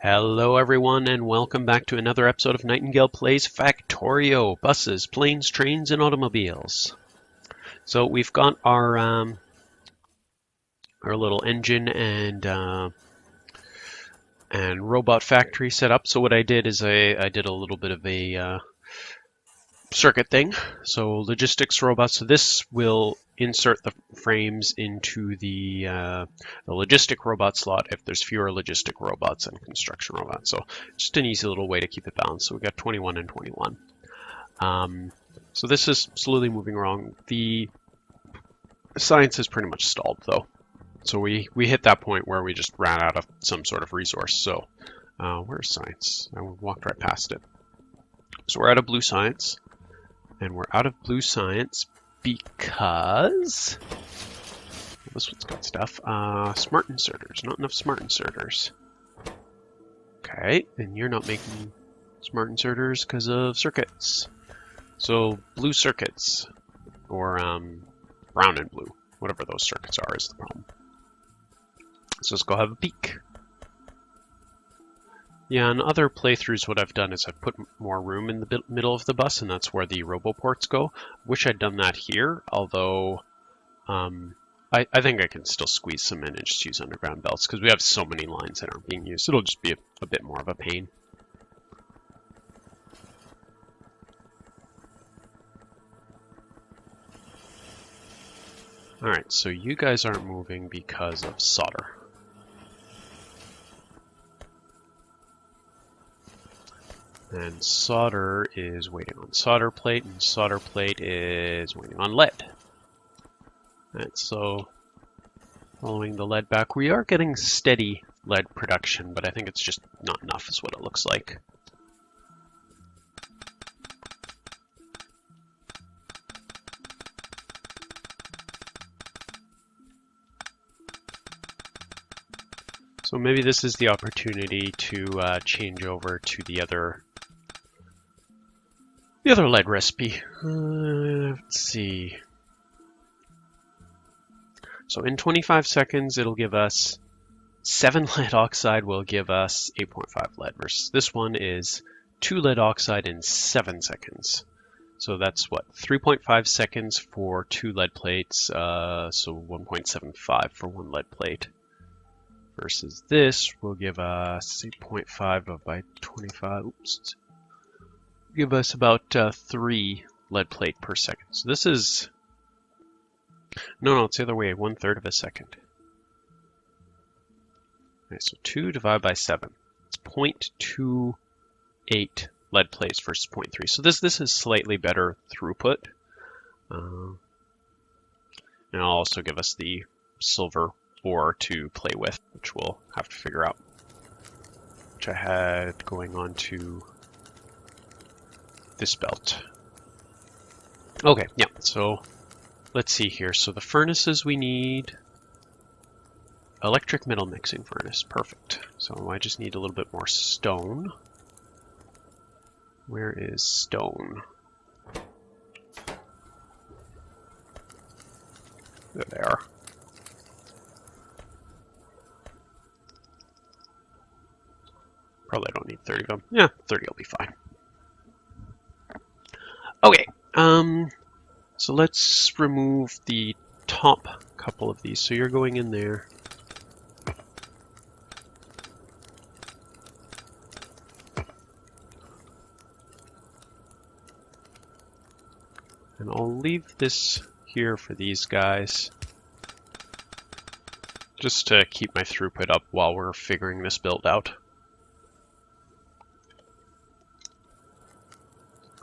Hello everyone and welcome back to another episode of Nightingale Plays Factorio, buses, planes, trains, and automobiles. So we've got our little engine and robot factory set up. So what I did is I did a little bit of a circuit thing. So logistics robots. So this will insert the frames into the logistic robot slot if there's fewer logistic robots than construction robots. So just an easy little way to keep it balanced. So we got 21 and 21. So this is slowly moving along. The science is pretty much stalled though. So we hit that point where we just ran out of some sort of resource. So where's science? I walked right past it. So we're out of blue science. And we're out of blue science because this one's got stuff. Smart inserters. Not enough smart inserters. Okay, and you're not making smart inserters because of circuits. So blue circuits, or brown and blue, whatever those circuits are, is the problem. So let's go have a peek. Yeah, in other playthroughs what I've done is I've put more room in the middle of the bus, and that's where the roboports go. Wish I'd done that here, although I think I can still squeeze some in and just use underground belts, because we have so many lines that aren't being used. It'll just be a bit more of a pain. Alright, so you guys aren't moving because of solder. And solder is waiting on solder plate, and solder plate is waiting on lead. Alright, so following the lead back, we are getting steady lead production, but I think it's just not enough is what it looks like. So maybe this is the opportunity to change over to the other lead recipe. Let's see. So in 25 seconds, it'll give us 7 lead oxide will give us 8.5 lead versus this one is 2 lead oxide in 7 seconds. So that's what, 3.5 seconds for 2 lead plates, so 1.75 for 1 lead plate. Versus this will give us 8.5 by 25, oops. Give us about 3 lead plate per second. So this is, no, it's the other way, 1/3 of a second. Okay, so 2 divided by 7. It's 0.28 lead plates versus 0.3. So this is slightly better throughput. And it'll also give us the silver ore to play with, which we'll have to figure out. Which I had going on to this belt. Okay, yeah, so let's see here. So the furnaces we need, electric metal mixing furnace, perfect. So I just need a little bit more stone. Where is stone? There they are. Probably don't need 30 of them. Yeah, 30 will be fine. Okay, so let's remove the top couple of these. So you're going in there. And I'll leave this here for these guys, just to keep my throughput up while we're figuring this build out.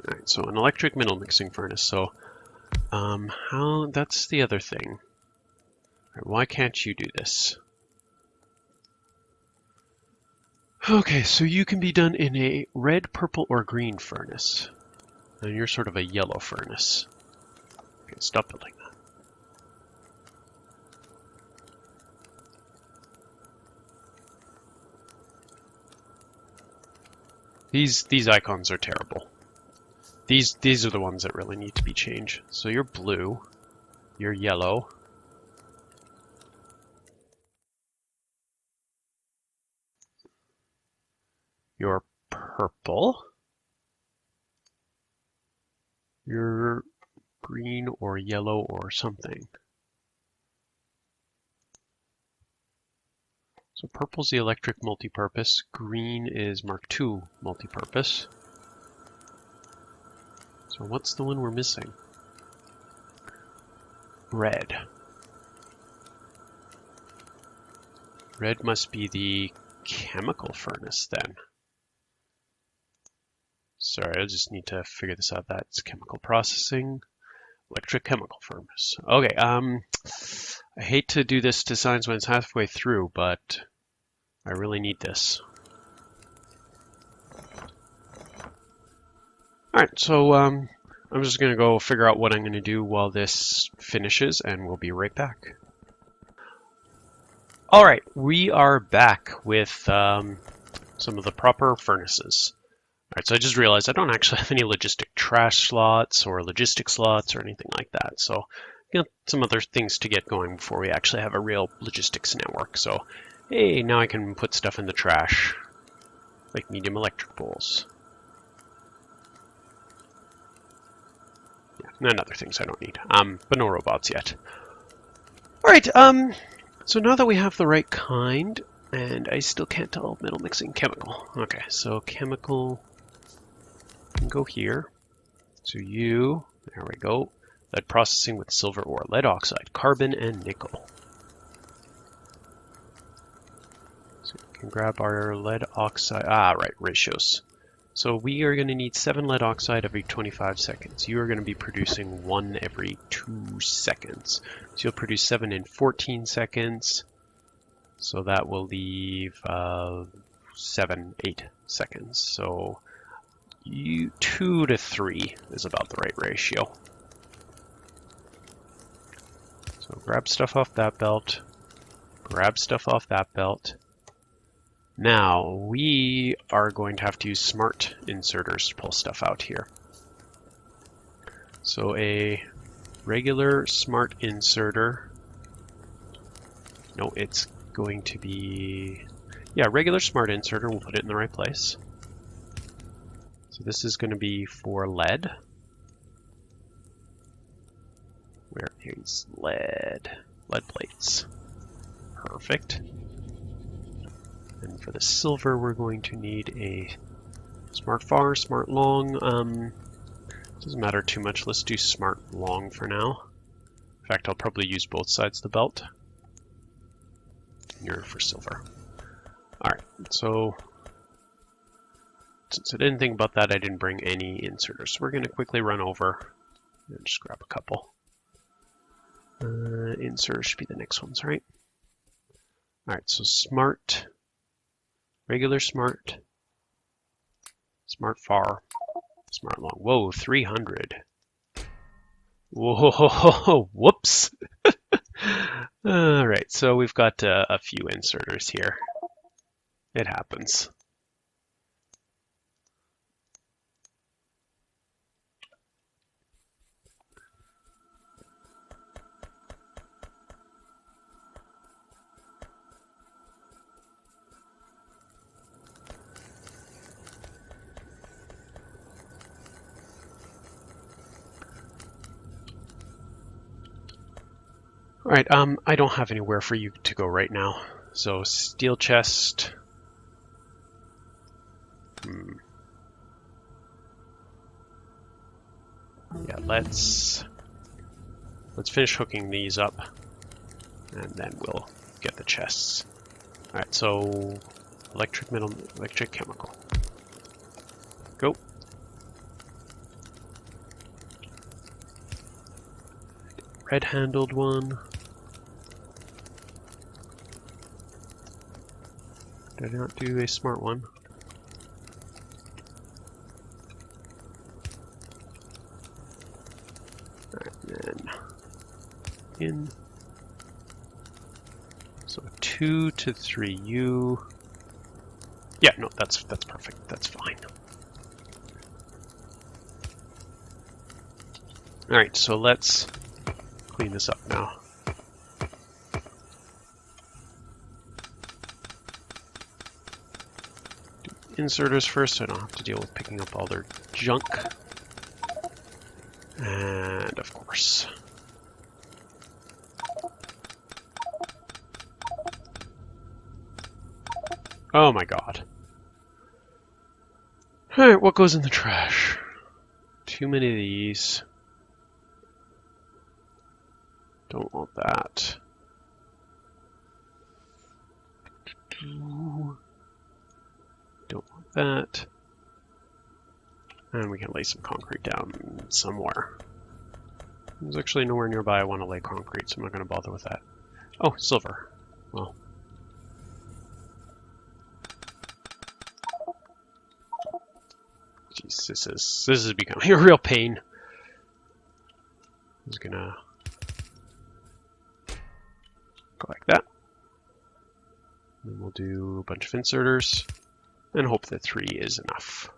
Alright, so an electric metal mixing furnace. So, that's the other thing. Right, why can't you do this? Okay, so you can be done in a red, purple, or green furnace. And you're sort of a yellow furnace. Okay, stop building that. These icons are terrible. These are the ones that really need to be changed. So you're blue, you're yellow, You're purple. You're green or yellow or something. So purple's the electric multipurpose. Green is Mark II multipurpose. So what's the one we're missing? Red. Red must be the chemical furnace then. Sorry, I just need to figure this out. That's chemical processing, electric chemical furnace. Okay, I hate to do this to signs when it's halfway through, but I really need this. Alright, so I'm just going to go figure out what I'm going to do while this finishes, and we'll be right back. Alright, we are back with some of the proper furnaces. Alright, so I just realized I don't actually have any logistic trash slots or logistic slots or anything like that. So, some other things to get going before we actually have a real logistics network. So, hey, now I can put stuff in the trash, like medium electric bowls. Yeah, and other things I don't need. But no robots yet. Alright, so now that we have the right kind, and I still can't tell metal mixing chemical. Okay, so chemical can go here. So there we go. Lead processing with silver ore, lead oxide, carbon, and nickel. So we can grab our lead oxide. Right, ratios. So we are going to need 7 lead oxide every 25 seconds. You are going to be producing 1 every 2 seconds. So you'll produce 7 in 14 seconds. So that will leave 7, 8 seconds. So 2 to 3 is about the right ratio. So grab stuff off that belt. Grab stuff off that belt. Now, we are going to have to use smart inserters to pull stuff out here. So a regular smart inserter, no, it's going to be, yeah, regular smart inserter, we'll put it in the right place. So this is going to be for lead. Where is lead? Lead plates. Perfect. And for the silver, we're going to need a smart far, smart long. Doesn't matter too much. Let's do smart long for now. In fact, I'll probably use both sides of the belt. Here for silver. Alright, so since I didn't think about that, I didn't bring any inserters. So we're going to quickly run over and just grab a couple. Inserters should be the next ones, right? Alright, so smart. Regular smart, smart far, smart long. Whoa, 300. Whoa, whoops. All right, so we've got a few inserters here. It happens. All right, I don't have anywhere for you to go right now. So steel chest. Yeah, let's finish hooking these up, and then we'll get the chests. All right, so electric metal, electric chemical. Go. Red-handled one. Did I not do a smart one? Alright, then in. So 2 to 3 U. Yeah, no, that's perfect. That's fine. Alright, so let's clean this up now. inserters first so I don't have to deal with picking up all their junk. And of course. Oh my god. Alright, what goes in the trash? Too many of these. Don't want that. Don't want that. And we can lay some concrete down somewhere. There's actually nowhere nearby I want to lay concrete, so I'm not going to bother with that. Oh, silver. Well. Jeez, this is becoming a real pain. I'm just gonna go like that. Then we'll do a bunch of inserters and hope that 3 is enough.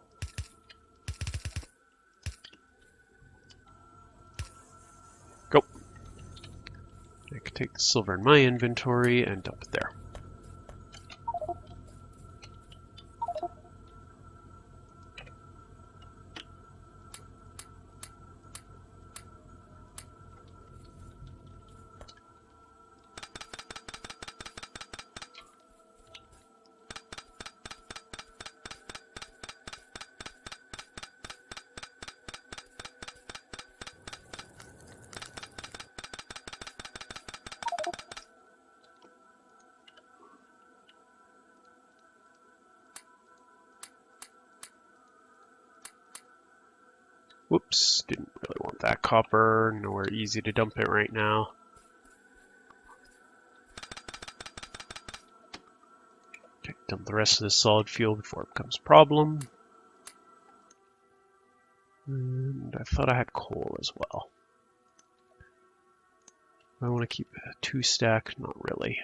Go. I can take the silver in my inventory and dump it there. Whoops, didn't really want that copper. Nowhere easy to dump it right now. Okay, dump the rest of this solid fuel before it becomes a problem. And I thought I had coal as well. I want to keep a 2 stack, not really.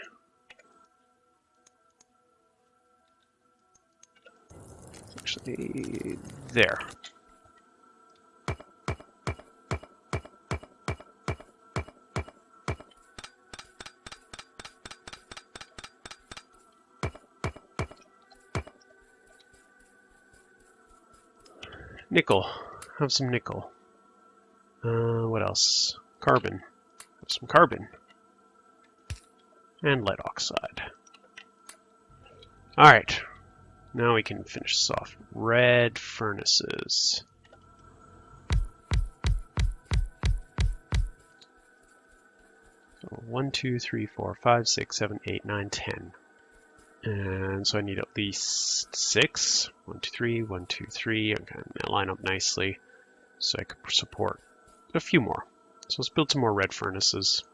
Actually, there. Nickel. Have some nickel. What else? Carbon. Have some carbon. And lead oxide. Alright. Now we can finish this off. Red furnaces. So 1, 2, 3, 4, 5, 6, 7, 8, 9, 10. And so I need at least 6. 1, 2, 3, 1, 2, 3. I'm going to line up nicely so I can support a few more. So let's build some more red furnaces.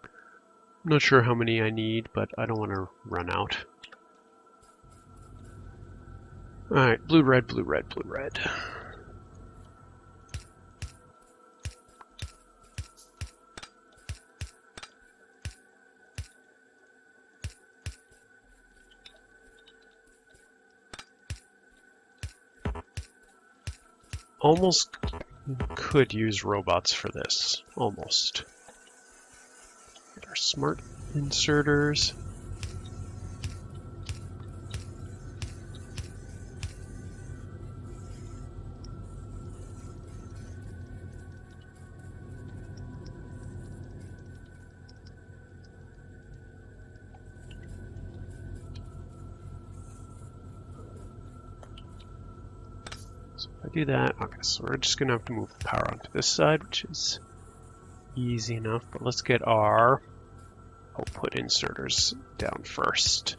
I'm not sure how many I need, but I don't want to run out. Alright, blue, red, blue, red, blue, red. Almost could use robots for this. Almost. Get our smart inserters. Do that. Okay, so we're just gonna have to move the power onto this side, which is easy enough, but let's get our output inserters down first.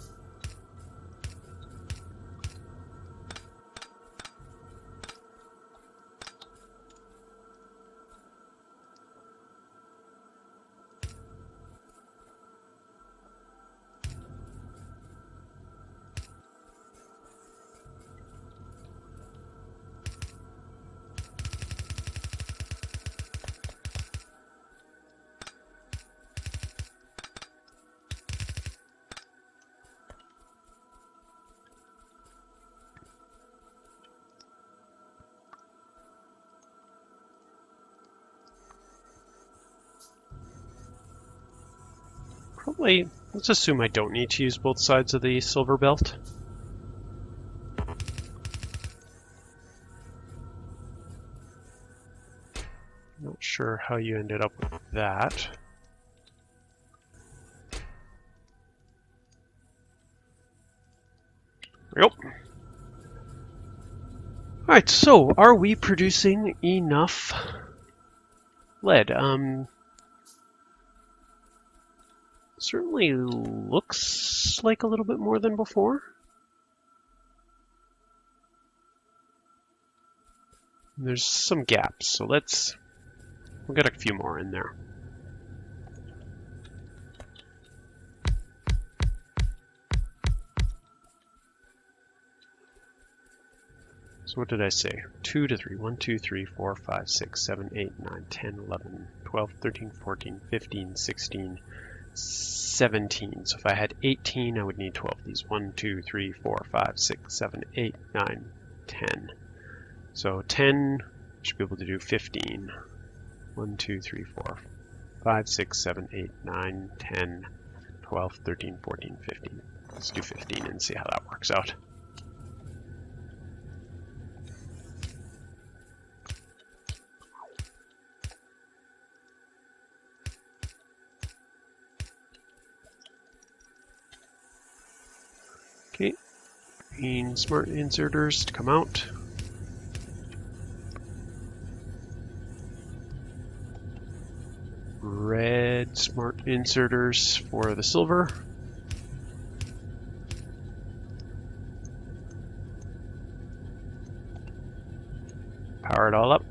Probably, let's assume I don't need to use both sides of the silver belt. sure how you ended up with that. Yep. Alright, so are we producing enough lead? Certainly looks like a little bit more than before. There's some gaps, so we'll get a few more in there. So what did I say? 2 to 3. 1, 2, 3, 4, 5, 6, 7, 8, 9, 10, 11, 12, 13, 14, 15, 16, 17. So if I had 18, I would need 12 of these. 1, 2, 3, 4, 5, 6, 7, 8, 9, 10. So 10, should be able to do 15. 1, 2, 3, 4, 5, 6, 7, 8, 9, 10, 12, 13, 14, 15. Let's do 15 and see how that works out. Okay, green smart inserters to come out. Red smart inserters for the silver. Power it all up.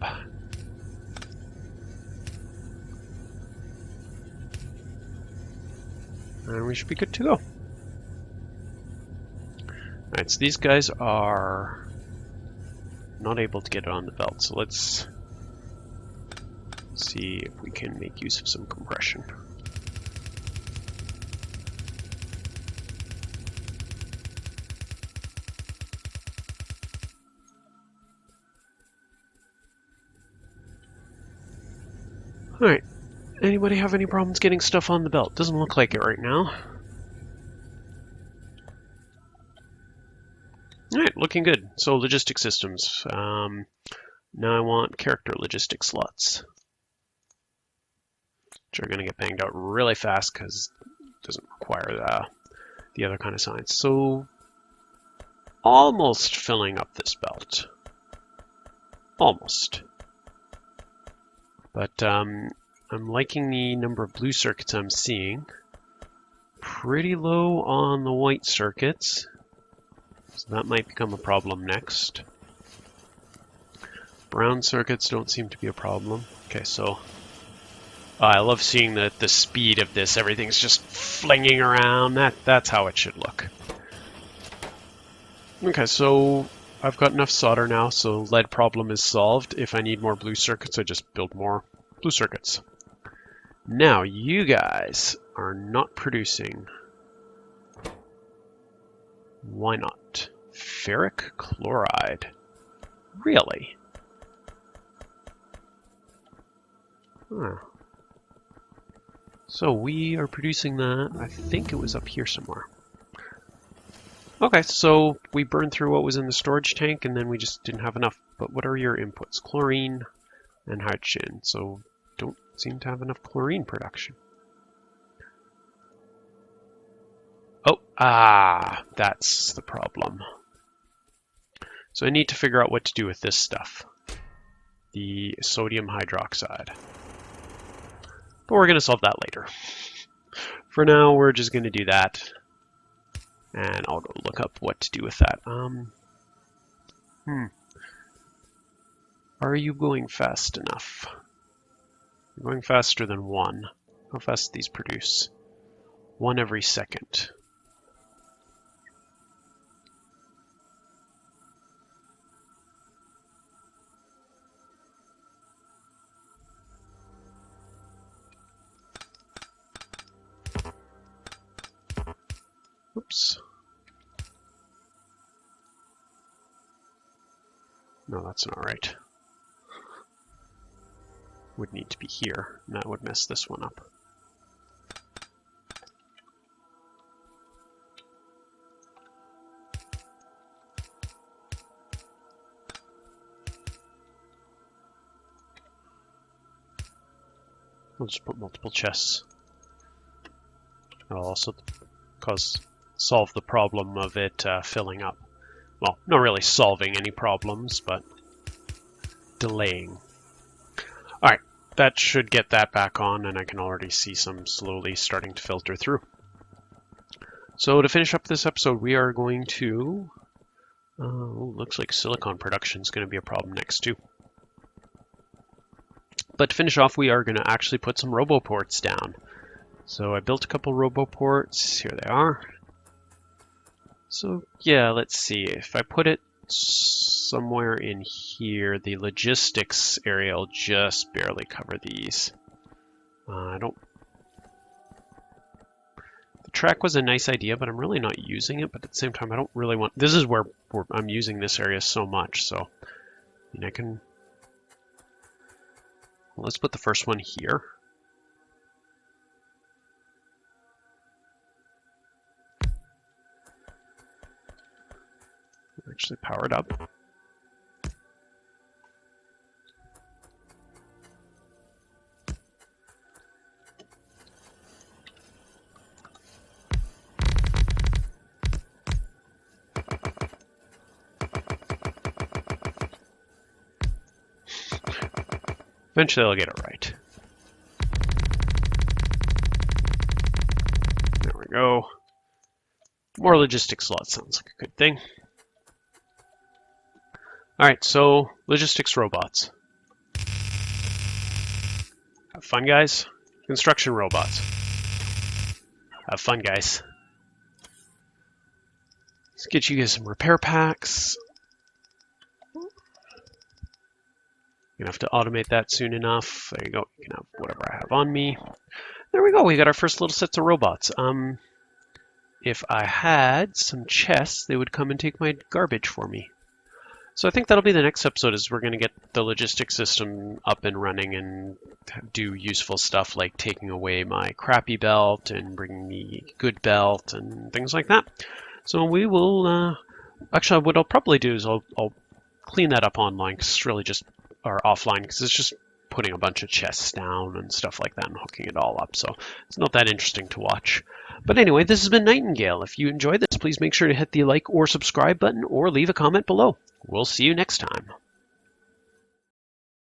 And we should be good to go. Alright, so these guys are not able to get it on the belt, so let's see if we can make use of some compression. Alright, anybody have any problems getting stuff on the belt? Doesn't look like it right now. Alright, looking good. So logistic systems. Now I want character logistic slots, which are going to get banged out really fast because it doesn't require the other kind of science. So almost filling up this belt. Almost. But I'm liking the number of blue circuits I'm seeing. Pretty low on the white circuits. So that might become a problem next. Brown circuits don't seem to be a problem. Okay, so I love seeing the speed of this. Everything's just flinging around. That's how it should look. Okay, so I've got enough solder now, so lead problem is solved. If I need more blue circuits, I just build more blue circuits. Now, you guys are not producing. Why not? Ferric chloride. Really? Huh. So we are producing that. I think it was up here somewhere. Okay, so we burned through what was in the storage tank and then we just didn't have enough. But what are your inputs? Chlorine and hydrogen. So don't seem to have enough chlorine production. Oh, that's the problem. So I need to figure out what to do with this stuff. The sodium hydroxide. But we're going to solve that later. For now, we're just going to do that. And I'll go look up what to do with that. Are you going fast enough? You're going faster than 1. How fast do these produce? 1 every second. Oops. No, that's not right. Would need to be here, and that would mess this one up. We'll just put multiple chests. That'll also solve the problem of it filling up. Well, not really solving any problems, but delaying. Alright, that should get that back on, and I can already see some slowly starting to filter through. So to finish up this episode, we are going to... looks like silicon production is going to be a problem next too. But to finish off, we are going to actually put some roboports down. So I built a couple roboports. Here they are. So yeah, let's see. If I put it somewhere in here, the logistics area will just barely cover these. The track was a nice idea, but I'm really not using it. But at the same time, I don't really want... This is where I'm using this area so much. So I can... Well, let's put the first one here. Actually power it up. Eventually I'll get it right. There we go. More logistics slots sounds like a good thing. Alright, so logistics robots. Have fun, guys. Construction robots. Have fun, guys. Let's get you guys some repair packs. Gonna have to automate that soon enough. There you go. You can have whatever I have on me. There we go. We got our first little sets of robots. If I had some chests, they would come and take my garbage for me. So I think that'll be the next episode, is we're going to get the logistics system up and running and do useful stuff like taking away my crappy belt and bringing the good belt and things like that. So we will, actually what I'll probably do is I'll clean that up online, because it's really just, or offline, because it's just putting a bunch of chests down and stuff like that and hooking it all up. So it's not that interesting to watch. But anyway, this has been Nightingale. If you enjoyed this, please make sure to hit the like or subscribe button or leave a comment below. We'll see you next time.